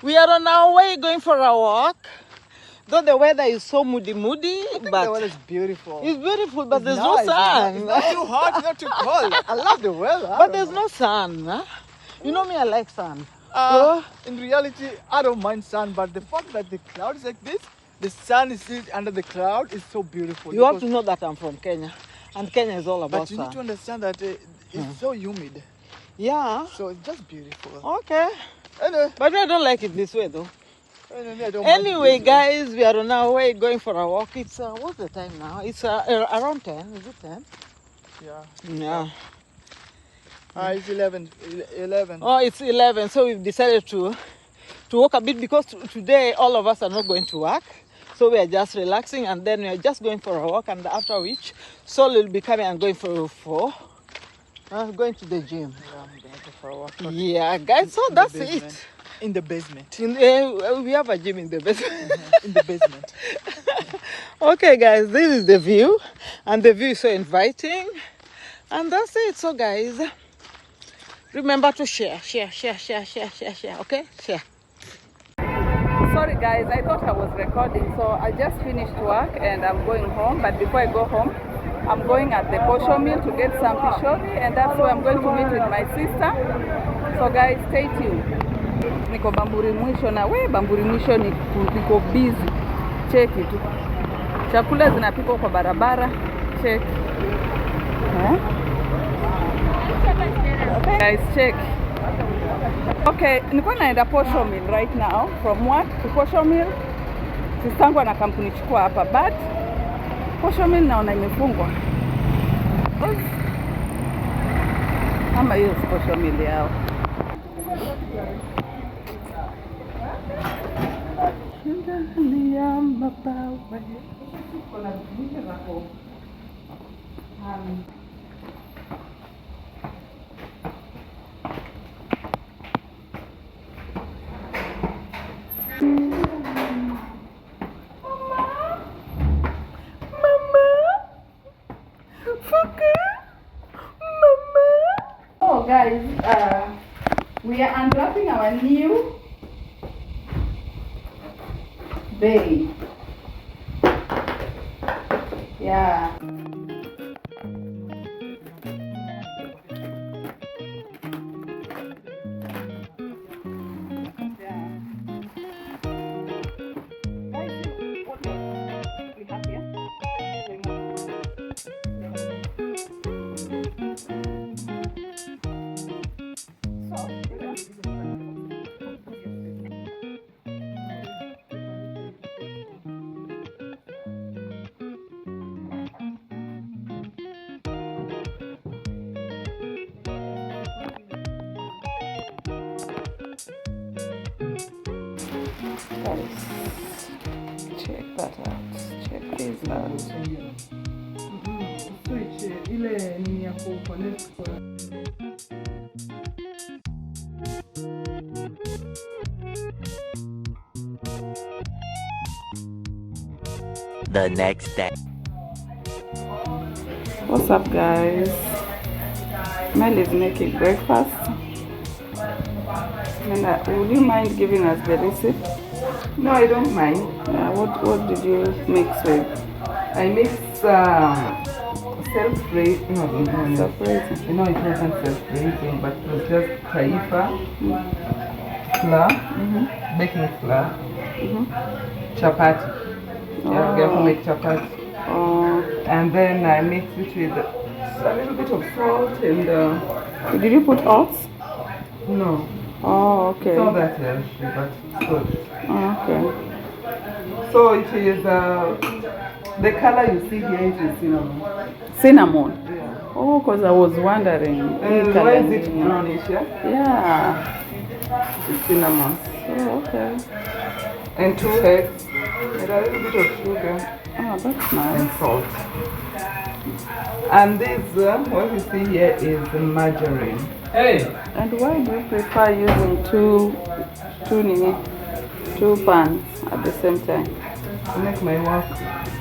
We are on our way going for a walk. Though the weather is so moody, but the weather is beautiful. It's beautiful, but there's nice. no sun. It's not too hot, it's not too cold. I love the weather. But there's no sun. Huh? You know me, I like sun. In reality, I don't mind sun, but the fact that the cloud is like this, the sun is still under the cloud, is so beautiful. You have to know that I'm from Kenya, and Kenya is all about sun. But you need to understand that it's so humid. Yeah. So it's just beautiful. Okay. Anyway. But I don't like it this way though. Anyway, guys, we are on our way going for a walk. It's what's the time now? It's around 10. Is it 10? Yeah. It's 11. Oh, it's 11. So we've decided to walk a bit because today all of us are not going to work. So we are just relaxing and then we are just going for a walk, and after which Sol will be coming and going going to the gym. Yeah, I'm going to go for a walk. Yeah, guys, so that's it. In the basement. We have a gym in the basement. In the basement. Okay, guys, this is the view, and the view is so inviting, and that's it. So, guys, remember to share, okay? Share. Sorry, guys, I thought I was recording, so I just finished work and I'm going home. But before I go home, I'm going at the posho mill to get some pishori, and that's where I'm going to meet with my sister. So, guys, stay tuned. Niko Bamburi Mwisho na Bamburi Mwisho niko busy. Cheki tu. Chakula zinapikwa kwa barabara. Cheki. Okay, guys, check. Okay, niko naenda posho mill right now. From work to posho mill. Sistangu anakam kunichukua hapa, but posho mill naona imefungwa. Ama hiyo posho mill yao. Oh guys, we are unwrapping our new bay. Yeah. Check that out. Check this out. Switch ile ni ya connect kwa the next day. What's up, guys? Mel is making breakfast. And would you mind giving us the recipe? No, I don't mind. What did you mix with? I mixed self-raising. No, Self-raising. it wasn't self-raising, but it was just taifa, flour, baking flour, chapati. You have to make chapati. And then I mixed it with a little bit of salt and... Did you put oats? No. Oh, okay. It's not that healthy, but it's good. Oh, okay. So it is, the color you see here is cinnamon. Cinnamon? Yeah. Oh, because I was wondering. And why is it brownish, yeah? Yeah. It's cinnamon. Oh, okay. And 2 eggs, and a little bit of sugar. Oh, that's nice. And salt. And this, what you see here is margarine. Hey! And why do you prefer using two pans at the same time? To make my work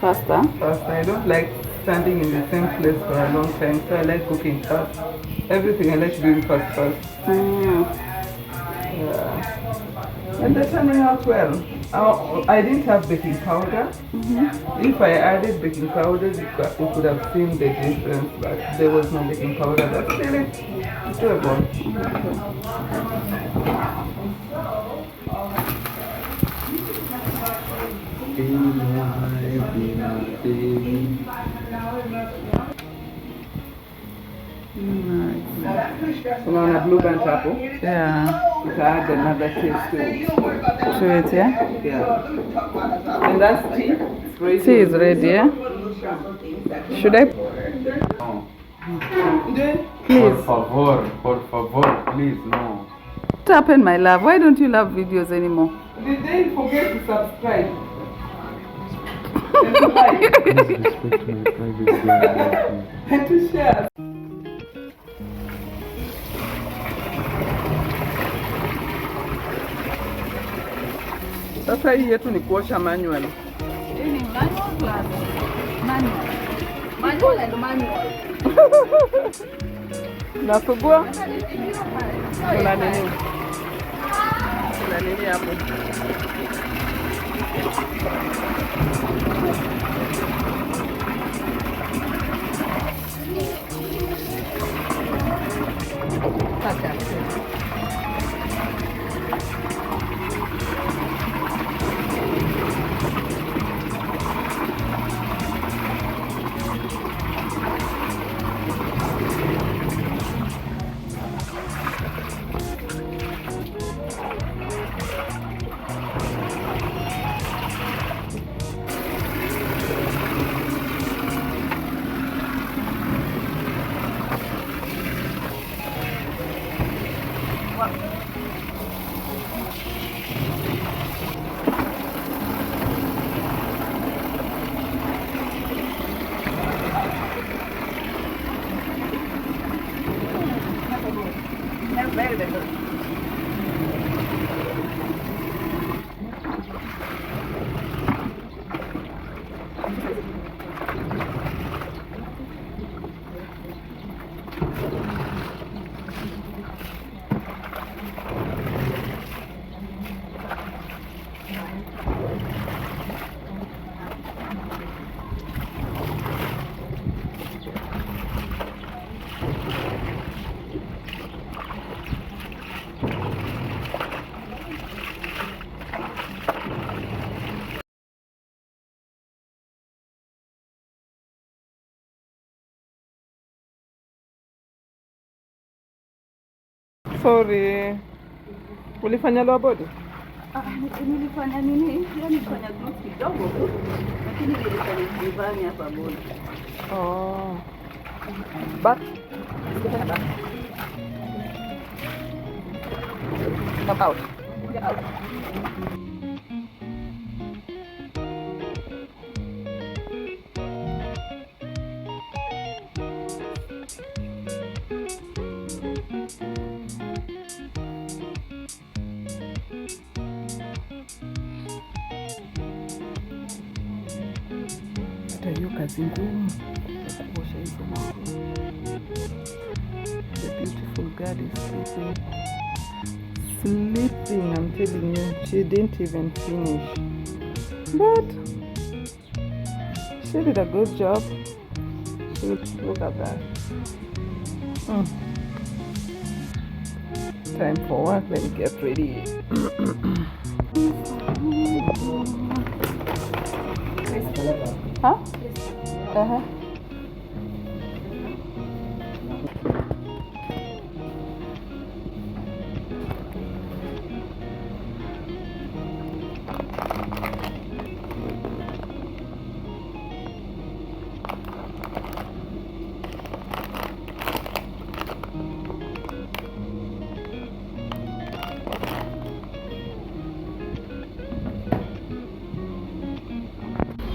Faster? I don't like standing in the same place for a long time, so I like cooking fast. Everything I like doing fast. Mm. Yeah. And they're turning out well. I didn't have baking powder. If I added baking powder, you could have seen the difference, but there was no baking powder. But still, it's doable. So now on a blue band apple. Yeah. You can add another taste to it. To it, yeah? Yeah. And that's tea. It's ready. Tea is ready, yeah? Should I? Please. Por favor, please, no. What happened, my love? Why don't you love videos anymore? Did they forget to subscribe? And to like? Please respect my privacy. And to share. Sasa hii yetu ni kuosha manual. Manual and manual. Nasugua. Kuna nini? Kuna nini hapo? Sorry. Ulifanya lower body? Nilifanya nini? Nilifanya glutes kidogo tu. Lakini nilifanya divani hapa bodi. Oh. Back. Come out. Get out. Hiyo kazi ngumu kuosha hizo mambo. The beautiful girl is sleeping. Sleeping, I'm telling you. She didn't even finish. But she did a good job. Look at that. Time for work. Let me get ready. Huh? Uh-huh.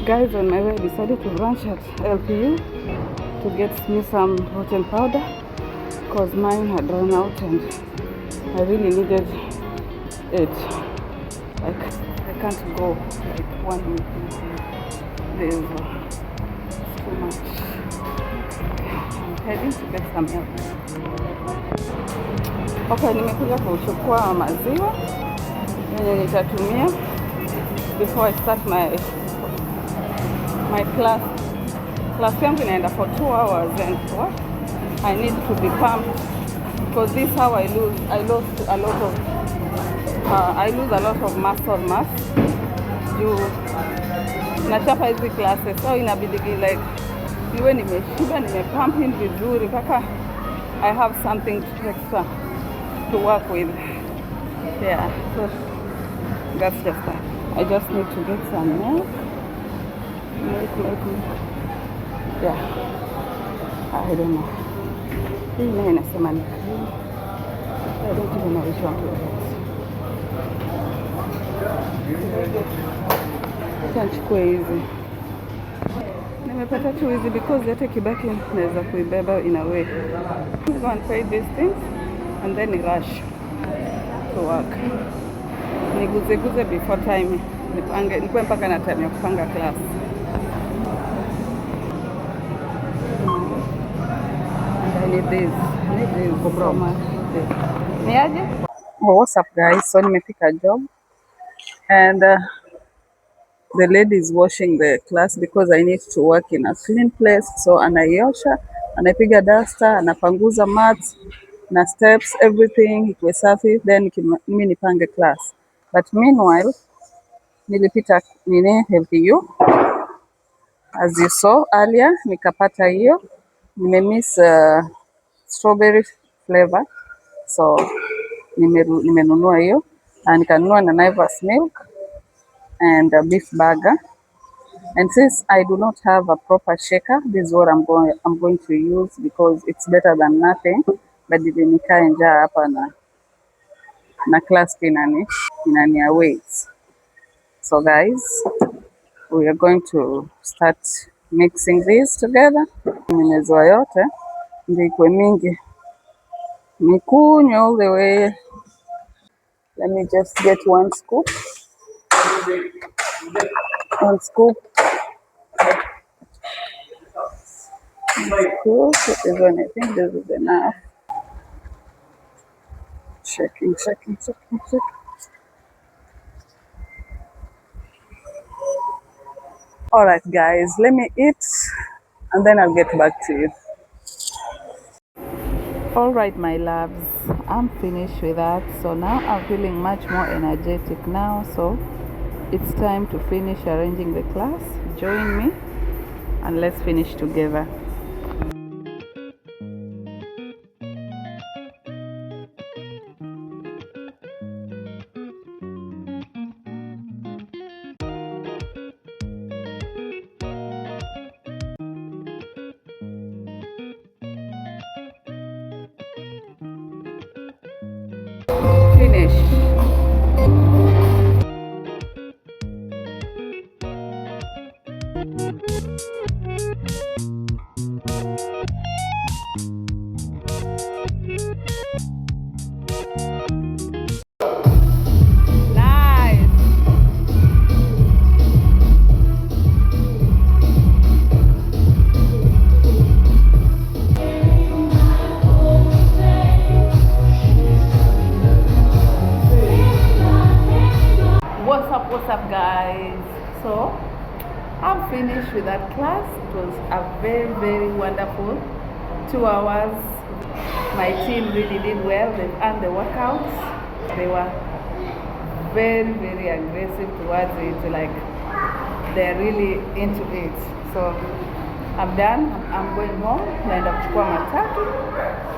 Guys, on my way I decided to branch at LPU to get me some protein powder because mine had run out and I really needed it. Like, I can't go like 1 week. There's too much. I'm heading to get some help. Okay, nimekuja kuchukua maziwa yenye nitatumia before I start my class. Class yangu inaenda for 2 hours and what? I need to be pumped because this how I lose a lot of muscle mass. Juu nachapa hizi classes, so inabidi like iwe nimeshiba, nimepumping vizuri mpaka I have something extra to work with. Yeah, so that's just that. I just need to get some milk. Yeah, I don't know. Hii nayo inasema ni cream. I don't even know which one to get. Nichukue hizi. Nimepata tu hizi because hata kibaki naweza kuibeba in a way. I'm going to pay these things and then rush to work. Niguze before time. Nikuwe mpaka na time ya kupanga class. And I need this. So much. Niaje? Oh, what's up guys? So nimefika job and the lady is washing the class because I need to work in a clean place. So anaiosha, anaipiga duster, anapanguza mats na steps, everything ikuwe safi, then mimi nipange class. But meanwhile nilipita healthy you as you saw earlier, nikapata hiyo nimemiss strawberry flavor, so nimenunua hiyo na nikanunua na Naivas milk and a beef burger. And since I do not have a proper shaker, this is what I'm going to use because it's better than nothing. But nikae njaa hapa na class inania weights. So guys, we are going to start mixing these together. Nimezoa yote ndio ikuwe mingi, nikunywe all the way. Let me just get one scoop. One scoop. Cool. Even I think this is enough. Checking. All right, guys, let me eat and then I'll get back to you. All right, my loves, I'm finished with that. So now I'm feeling much more energetic now. So it's time to finish arranging the class. Join me and let's finish together. Finish. What's up guys? So I'm finished with that class. It was a very, very wonderful 2 hours. My team really did well. They've earned the workouts. They were very, very aggressive towards it, like they're really into it. So I'm done. I'm going home. Naenda kuchukua matatu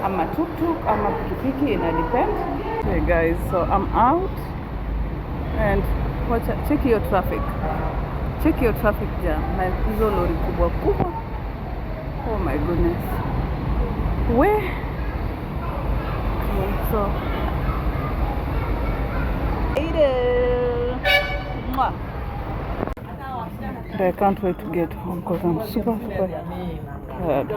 ama tuk-tuk ama pikipiki, ina depend. Okay guys, so I'm out and check your traffic. Check your traffic jam. Na hizo lori kubwa kubwa. Oh my goodness. Where? So I can't wait to get home because I'm super tired.